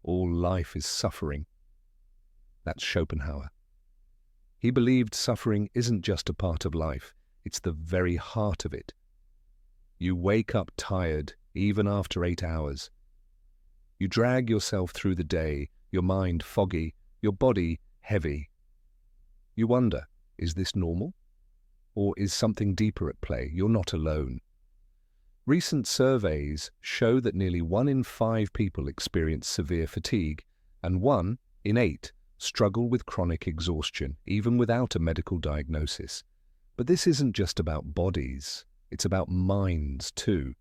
all life is suffering. That's Schopenhauer. He believed suffering isn't just a part of life, it's the very heart of it. You wake up tired even after 8 hours. You drag yourself through the day, your mind foggy, your body heavy. You wonder, is this normal? Or is something deeper at play? You're not alone. Recent surveys show that nearly 1 in 5 people experience severe fatigue, and 1 in 8 struggle with chronic exhaustion, even without a medical diagnosis. But this isn't just about bodies, it's about minds too.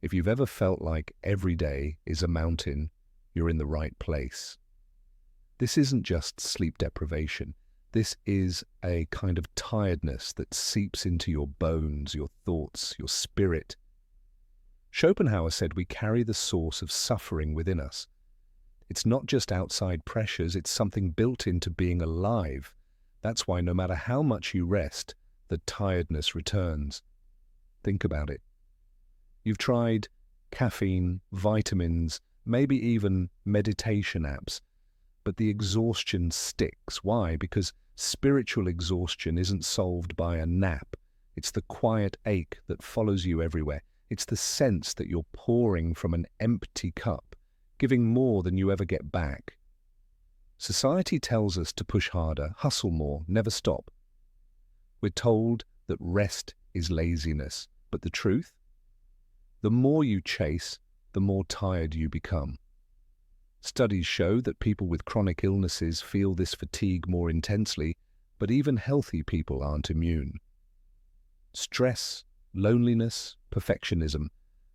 If you've ever felt like every day is a mountain, you're in the right place. This isn't just sleep deprivation. This is a kind of tiredness that seeps into your bones, your thoughts, your spirit. Schopenhauer said we carry the source of suffering within us. It's not just outside pressures, it's something built into being alive. That's why no matter how much you rest, the tiredness returns. Think about it. You've tried caffeine, vitamins, maybe even meditation apps, but the exhaustion sticks. Why? Because spiritual exhaustion isn't solved by a nap. It's the quiet ache that follows you everywhere. It's the sense that you're pouring from an empty cup, giving more than you ever get back. Society tells us to push harder, hustle more, never stop. We're told that rest is laziness, but the truth? The more you chase, the more tired you become. Studies show that people with chronic illnesses feel this fatigue more intensely, but even healthy people aren't immune. Stress, loneliness, perfectionism,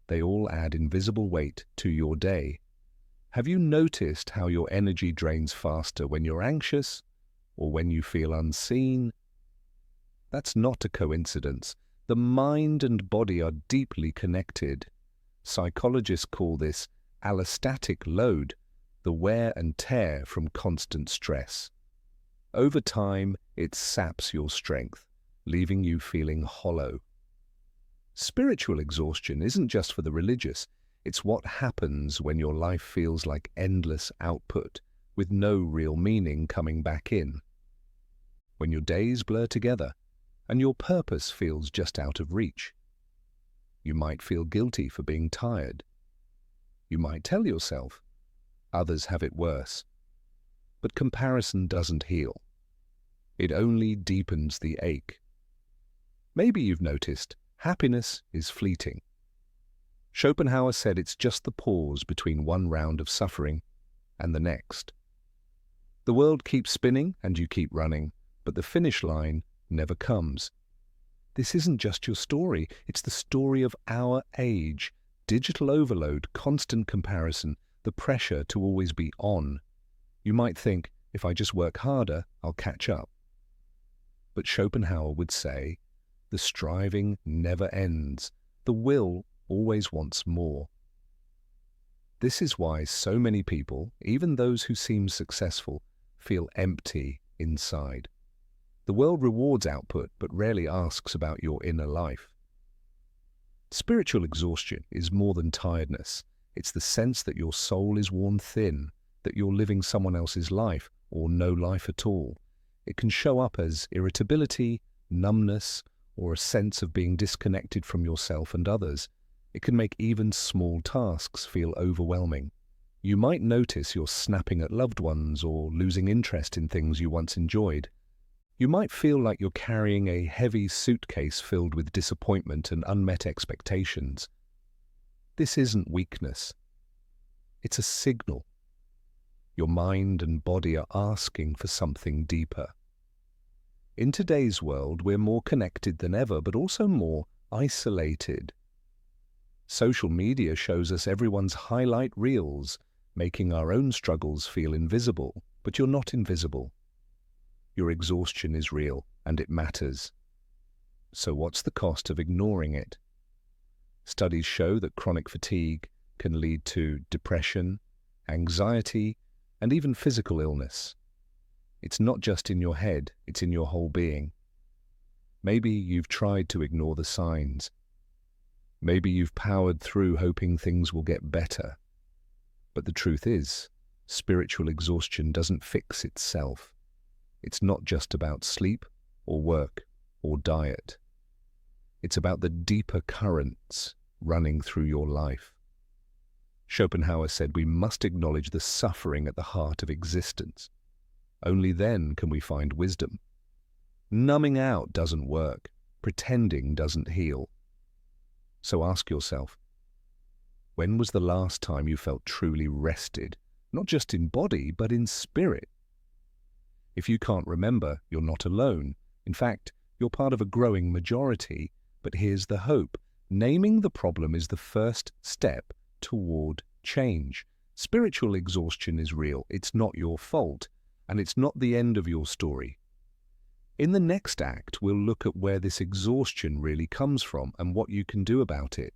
they all add invisible weight to your day. Have you noticed how your energy drains faster when you're anxious or when you feel unseen? That's not a coincidence. The mind and body are deeply connected. Psychologists call this allostatic load, the wear and tear from constant stress. Over time, it saps your strength, leaving you feeling hollow. Spiritual exhaustion isn't just for the religious. It's what happens when your life feels like endless output, with no real meaning coming back in. When your days blur together, and your purpose feels just out of reach. You might feel guilty for being tired. You might tell yourself, others have it worse. But comparison doesn't heal. It only deepens the ache. Maybe you've noticed happiness is fleeting. Schopenhauer said it's just the pause between one round of suffering and the next. The world keeps spinning and you keep running, but the finish line never comes. This isn't just your story, it's the story of our age. Digital overload, constant comparison, the pressure to always be on. You might think, if I just work harder, I'll catch up. But Schopenhauer would say, the striving never ends. The will always wants more. This is why so many people, even those who seem successful, feel empty inside. The world rewards output, but rarely asks about your inner life. Spiritual exhaustion is more than tiredness. It's the sense that your soul is worn thin, that you're living someone else's life, or no life at all. It can show up as irritability, numbness, or a sense of being disconnected from yourself and others. It can make even small tasks feel overwhelming. You might notice you're snapping at loved ones or losing interest in things you once enjoyed. You might feel like you're carrying a heavy suitcase filled with disappointment and unmet expectations. This isn't weakness. It's a signal. Your mind and body are asking for something deeper. In today's world, we're more connected than ever, but also more isolated. Social media shows us everyone's highlight reels, making our own struggles feel invisible, but you're not invisible. Your exhaustion is real, and it matters. So what's the cost of ignoring it? Studies show that chronic fatigue can lead to depression, anxiety, and even physical illness. It's not just in your head, it's in your whole being. Maybe you've tried to ignore the signs. Maybe you've powered through hoping things will get better. But the truth is, Spiritual exhaustion doesn't fix itself. It's not just about sleep or work or diet. It's about the deeper currents running through your life. Schopenhauer said we must acknowledge the suffering at the heart of existence. Only then can we find wisdom. Numbing out doesn't work. Pretending doesn't heal. So ask yourself, when was the last time you felt truly rested, not just in body, but in spirit? If you can't remember, you're not alone. In fact, you're part of a growing majority. But here's the hope. Naming the problem is the first step toward change. Spiritual exhaustion is real. It's not your fault, and it's not the end of your story. In the next act, we'll look at where this exhaustion really comes from and what you can do about it.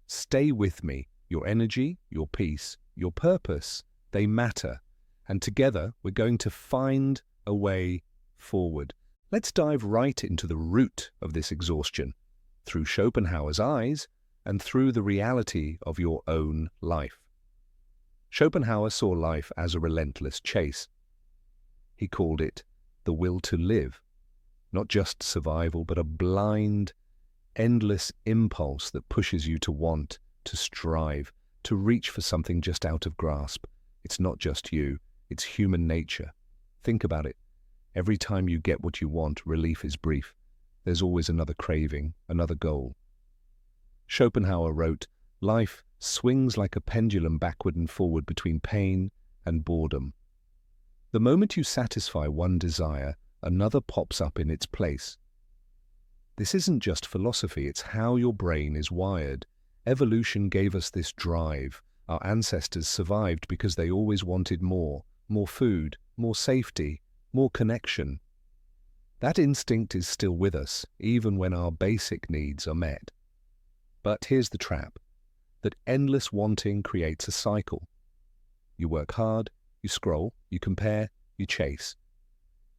Stay with me. Your energy, your peace, your purpose, they matter. And together, we're going to find a way forward. Let's dive right into the root of this exhaustion, through Schopenhauer's eyes and through the reality of your own life. Schopenhauer saw life as a relentless chase. He called it the will to live, not just survival, but a blind, endless impulse that pushes you to want, to strive, to reach for something just out of grasp. It's not just you, it's human nature. Think about it. Every time you get what you want, relief is brief. There's always another craving, another goal. Schopenhauer wrote, "Life swings like a pendulum backward and forward between pain and boredom. The moment you satisfy one desire, another pops up in its place." This isn't just philosophy, it's how your brain is wired. Evolution gave us this drive. Our ancestors survived because they always wanted more food, more safety, more connection. That instinct is still with us, even when our basic needs are met. But here's the trap. That endless wanting creates a cycle. You work hard, you scroll, you compare, you chase.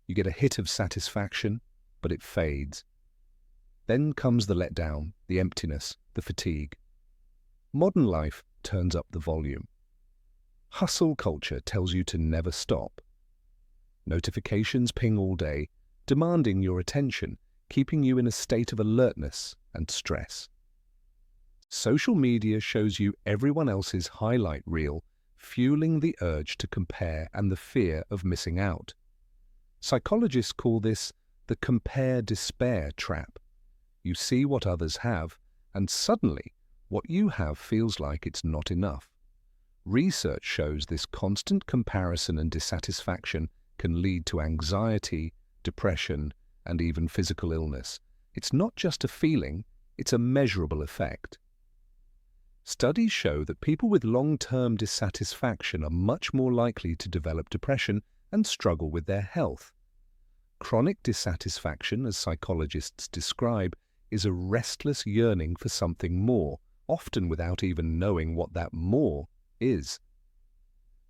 You get a hit of satisfaction, but it fades. Then comes the letdown, the emptiness, the fatigue. Modern life turns up the volume. Hustle culture tells you to never stop. Notifications ping all day, demanding your attention, keeping you in a state of alertness and stress. Social media shows you everyone else's highlight reel, fueling the urge to compare and the fear of missing out. Psychologists call this the compare-despair trap. You see what others have, and suddenly what you have feels like it's not enough. Research shows this constant comparison and dissatisfaction can lead to anxiety, depression, and even physical illness. It's not just a feeling, it's a measurable effect. Studies show that people with long-term dissatisfaction are much more likely to develop depression and struggle with their health. Chronic dissatisfaction, as psychologists describe, is a restless yearning for something more, often without even knowing what that more is.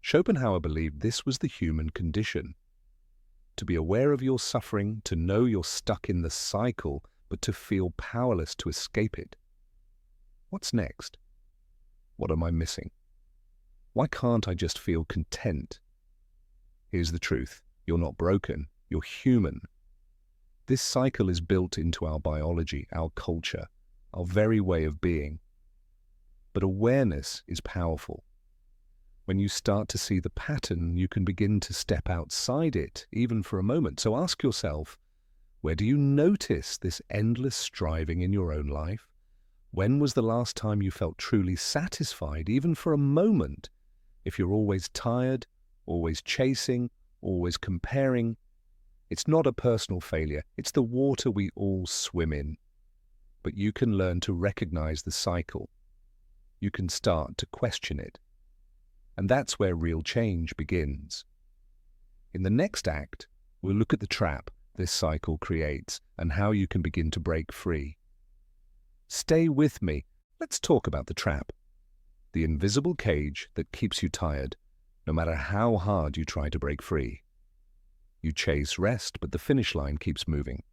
Schopenhauer believed this was the human condition. To be aware of your suffering, to know you're stuck in the cycle, but to feel powerless to escape it. What's next? What am I missing? Why can't I just feel content? Here's the truth. You're not broken. You're human. This cycle is built into our biology, our culture, our very way of being. But awareness is powerful. When you start to see the pattern, you can begin to step outside it, even for a moment. So ask yourself, where do you notice this endless striving in your own life? When was the last time you felt truly satisfied, even for a moment? If you're always tired, always chasing, always comparing, it's not a personal failure. It's the water we all swim in. But you can learn to recognize the cycle. You can start to question it. And that's where real change begins. In the next act, we'll look at the trap this cycle creates and how you can begin to break free. Stay with me. Let's talk about the trap. The invisible cage that keeps you tired, no matter how hard you try to break free. You chase rest, but the finish line keeps moving.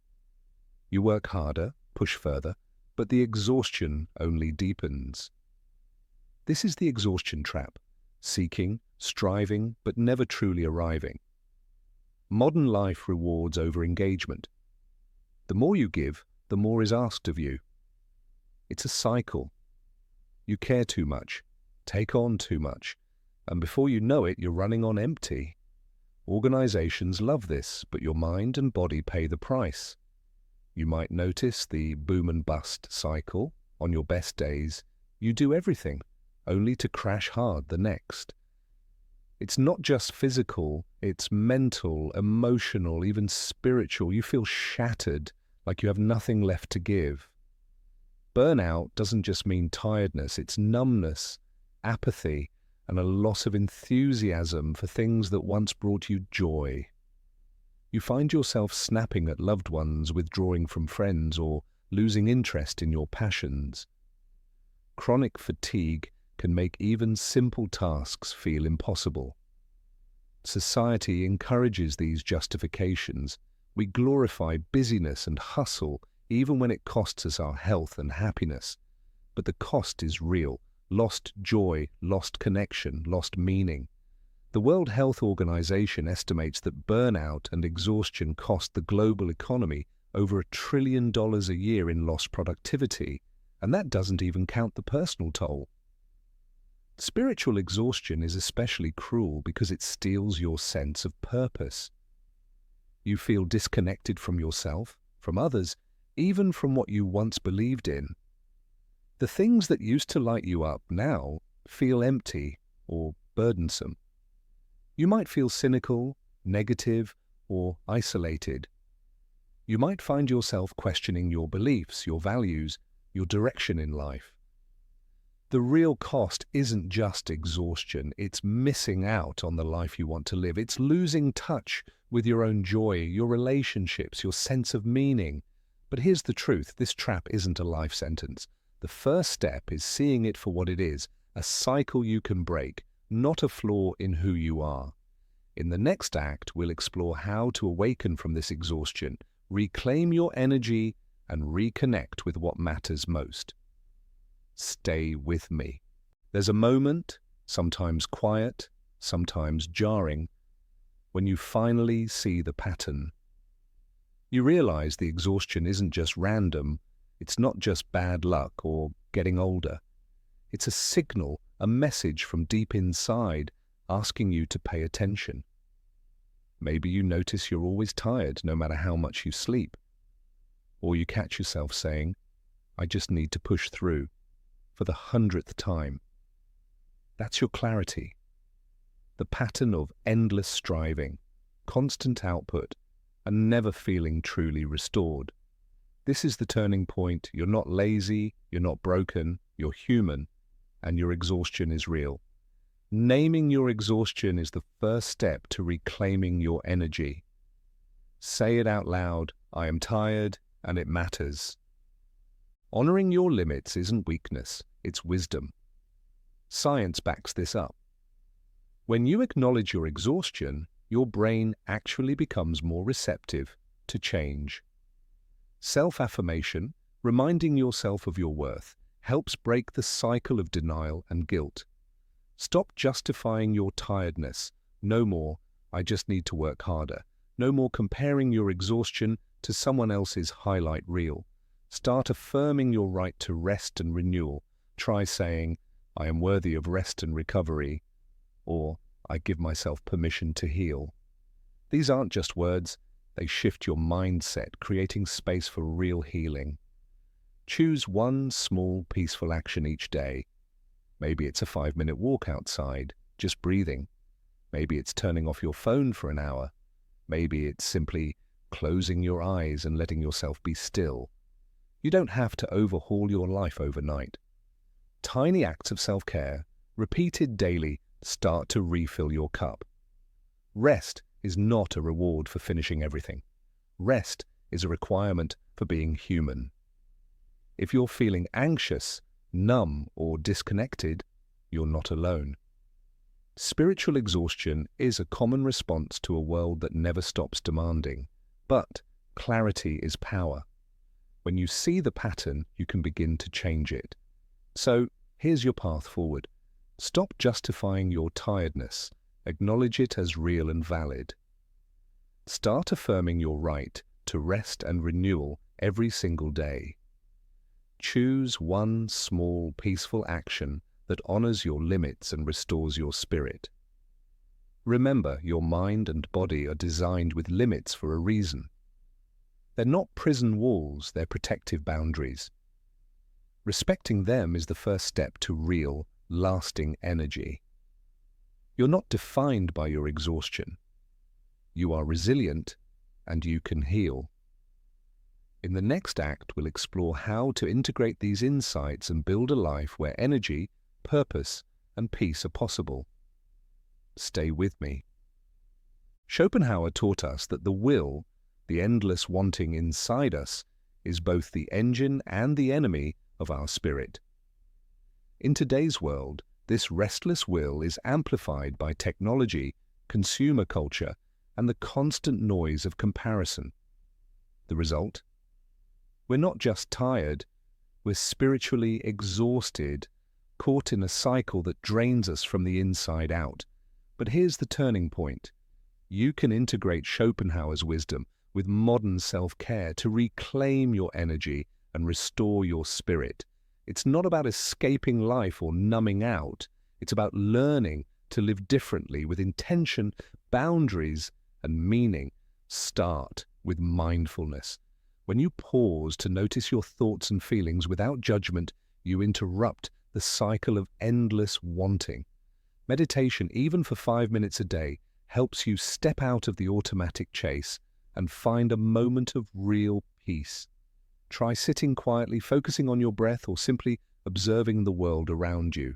You work harder, push further, but the exhaustion only deepens. This is the exhaustion trap. Seeking, striving but never truly arriving. Modern life rewards over-engagement. The more you give, the more is asked of you. It's a cycle. You care too much, take on too much, and before you know it, you're running on empty. Organizations love this, but your mind and body pay the price. You might notice the boom and bust cycle. On your best days, you do everything, only to crash hard the next. It's not just physical, it's mental, emotional, even spiritual. You feel shattered, like you have nothing left to give. Burnout doesn't just mean tiredness, it's numbness, apathy, and a loss of enthusiasm for things that once brought you joy. You find yourself snapping at loved ones, withdrawing from friends, or losing interest in your passions. Chronic fatigue can make even simple tasks feel impossible. Society encourages these justifications. We glorify busyness and hustle, even when it costs us our health and happiness. But the cost is real. Lost joy, lost connection, lost meaning. The World Health Organization estimates that burnout and exhaustion cost the global economy over $1 trillion a year in lost productivity, and that doesn't even count the personal toll. Spiritual exhaustion is especially cruel because it steals your sense of purpose. You feel disconnected from yourself, from others, even from what you once believed in. The things that used to light you up now feel empty or burdensome. You might feel cynical, negative, or isolated. You might find yourself questioning your beliefs, your values, your direction in life. The real cost isn't just exhaustion, it's missing out on the life you want to live. It's losing touch with your own joy, your relationships, your sense of meaning. But here's the truth, this trap isn't a life sentence. The first step is seeing it for what it is, a cycle you can break, not a flaw in who you are. In the next act, we'll explore how to awaken from this exhaustion, reclaim your energy, and reconnect with what matters most. Stay with me. There's a moment, sometimes quiet, sometimes jarring, when you finally see the pattern. You realize the exhaustion isn't just random, it's not just bad luck or getting older. It's a signal, a message from deep inside asking you to pay attention. Maybe you notice you're always tired no matter how much you sleep. Or you catch yourself saying, I just need to push through, for the 100th time. That's your clarity. The pattern of endless striving, constant output, and never feeling truly restored. This is the turning point. You're not lazy, you're not broken, you're human, and your exhaustion is real. Naming your exhaustion is the first step to reclaiming your energy. Say it out loud, I am tired, and it matters. Honoring your limits isn't weakness, it's wisdom. Science backs this up. When you acknowledge your exhaustion, your brain actually becomes more receptive to change. Self-affirmation, reminding yourself of your worth, helps break the cycle of denial and guilt. Stop justifying your tiredness. No more, I just need to work harder. No more comparing your exhaustion to someone else's highlight reel. Start affirming your right to rest and renewal. Try saying, I am worthy of rest and recovery, or I give myself permission to heal. These aren't just words, they shift your mindset, creating space for real healing. Choose one small, peaceful action each day. Maybe it's a 5-minute walk outside, just breathing. Maybe it's turning off your phone for an hour. Maybe it's simply closing your eyes and letting yourself be still. You don't have to overhaul your life overnight. Tiny acts of self-care, repeated daily, start to refill your cup. Rest is not a reward for finishing everything. Rest is a requirement for being human. If you're feeling anxious, numb, or disconnected, you're not alone. Spiritual exhaustion is a common response to a world that never stops demanding. But clarity is power. When you see the pattern, you can begin to change it. So here's your path forward. Stop justifying your tiredness. Acknowledge it as real and valid. Start affirming your right to rest and renewal every single day. Choose one small, peaceful action that honors your limits and restores your spirit. Remember, your mind and body are designed with limits for a reason. They're not prison walls, they're protective boundaries. Respecting them is the first step to real, lasting energy. You're not defined by your exhaustion. You are resilient, and you can heal. In the next act, we'll explore how to integrate these insights and build a life where energy, purpose, and peace are possible. Stay with me. Schopenhauer taught us that the will, the endless wanting inside us, is both the engine and the enemy of our spirit. In today's world, this restless will is amplified by technology, consumer culture, and the constant noise of comparison. The result? We're not just tired, we're spiritually exhausted, caught in a cycle that drains us from the inside out. But here's the turning point. You can integrate Schopenhauer's wisdom with modern self-care to reclaim your energy and restore your spirit. It's not about escaping life or numbing out. It's about learning to live differently with intention, boundaries, and meaning. Start with mindfulness. When you pause to notice your thoughts and feelings without judgment, you interrupt the cycle of endless wanting. Meditation, even for 5 minutes a day, helps you step out of the automatic chase and find a moment of real peace. Try sitting quietly, focusing on your breath, or simply observing the world around you.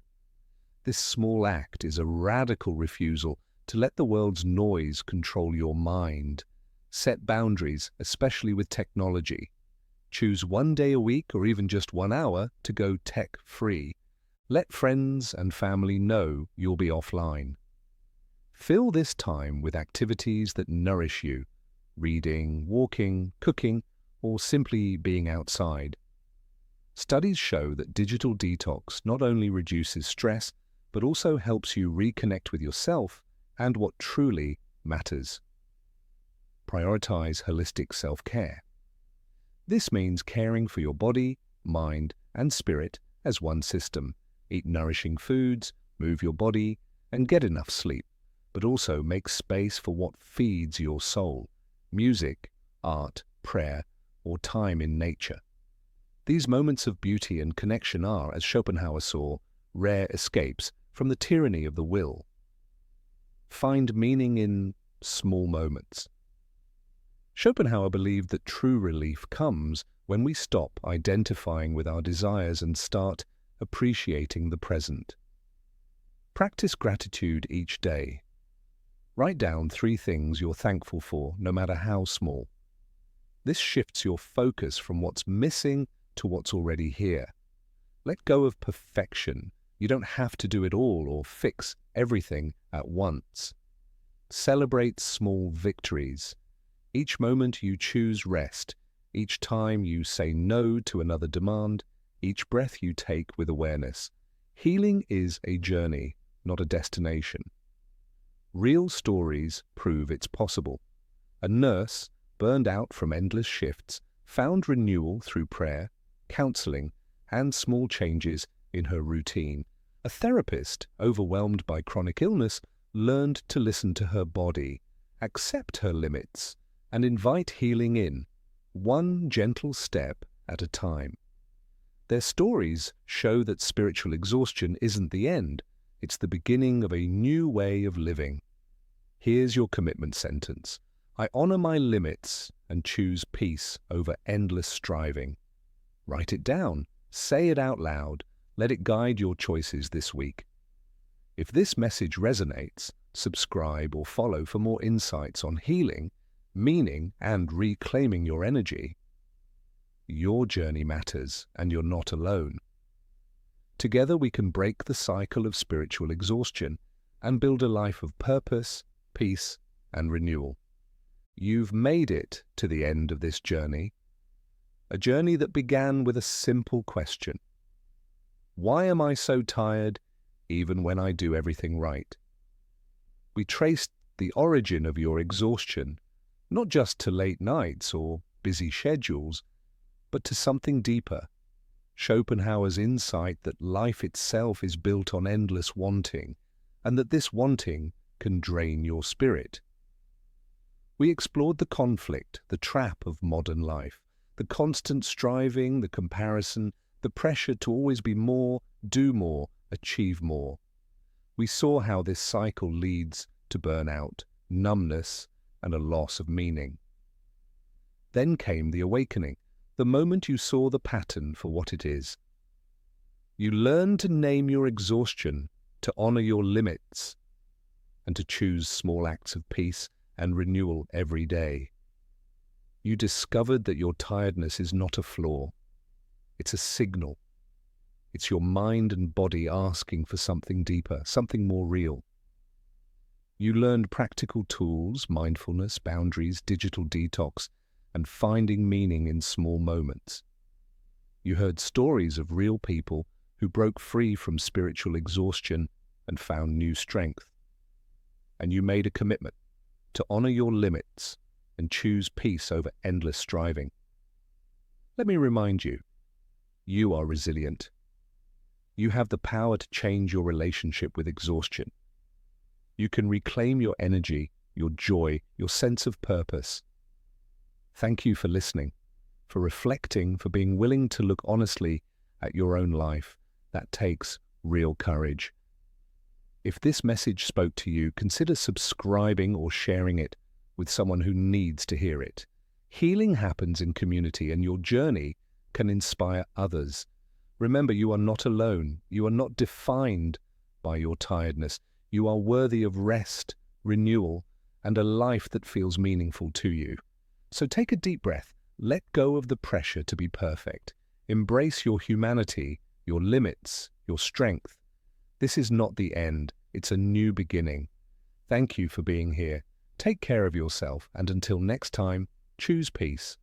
This small act is a radical refusal to let the world's noise control your mind. Set boundaries, especially with technology. Choose 1 day a week or even just 1 hour to go tech-free. Let friends and family know you'll be offline. Fill this time with activities that nourish you, reading, walking, cooking, or simply being outside. Studies show that digital detox not only reduces stress, but also helps you reconnect with yourself and what truly matters. Prioritize holistic self-care. This means caring for your body, mind, and spirit as one system. Eat nourishing foods, move your body, and get enough sleep, but also make space for what feeds your soul: music, art, prayer, or time in nature. These moments of beauty and connection are, as Schopenhauer saw, rare escapes from the tyranny of the will. Find meaning in small moments. Schopenhauer believed that true relief comes when we stop identifying with our desires and start appreciating the present. Practice gratitude each day. Write down 3 things you're thankful for, no matter how small. This shifts your focus from what's missing to what's already here. Let go of perfection. You don't have to do it all or fix everything at once. Celebrate small victories. Each moment you choose rest, each time you say no to another demand, each breath you take with awareness. Healing is a journey, not a destination. Real stories prove it's possible. A nurse, burned out from endless shifts, found renewal through prayer, counseling, and small changes in her routine. A therapist, overwhelmed by chronic illness, learned to listen to her body, accept her limits, and invite healing in, one gentle step at a time. Their stories show that spiritual exhaustion isn't the end, it's the beginning of a new way of living. Here's your commitment sentence. I honor my limits and choose peace over endless striving. Write it down, say it out loud, let it guide your choices this week. If this message resonates, subscribe or follow for more insights on healing, meaning, and reclaiming your energy. Your journey matters, and you're not alone. Together we can break the cycle of spiritual exhaustion and build a life of purpose, peace, and renewal. You've made it to the end of this journey, a journey that began with a simple question. Why am I so tired even when I do everything right. We traced the origin of your exhaustion, not just to late nights or busy schedules, but to something deeper. Schopenhauer's insight that life itself is built on endless wanting, and that this wanting can drain your spirit. We explored the conflict, the trap of modern life, the constant striving, the comparison, the pressure to always be more, do more, achieve more. We saw how this cycle leads to burnout, numbness, and a loss of meaning. Then came the awakening, the moment you saw the pattern for what it is. You learned to name your exhaustion, to honor your limits, and to choose small acts of peace and renewal every day. You discovered that your tiredness is not a flaw. It's a signal. It's your mind and body asking for something deeper, something more real. You learned practical tools, mindfulness, boundaries, digital detox, and finding meaning in small moments. You heard stories of real people who broke free from spiritual exhaustion and found new strength. And you made a commitment to honor your limits and choose peace over endless striving. Let me remind you, you are resilient. You have the power to change your relationship with exhaustion. You can reclaim your energy, your joy, your sense of purpose. Thank you for listening, for reflecting, for being willing to look honestly at your own life. That takes real courage. If this message spoke to you, consider subscribing or sharing it with someone who needs to hear it. Healing happens in community, and your journey can inspire others. Remember, you are not alone. You are not defined by your tiredness. You are worthy of rest, renewal, and a life that feels meaningful to you. So take a deep breath. Let go of the pressure to be perfect. Embrace your humanity, your limits, your strength. This is not the end. It's a new beginning. Thank you for being here. Take care of yourself, and until next time, choose peace.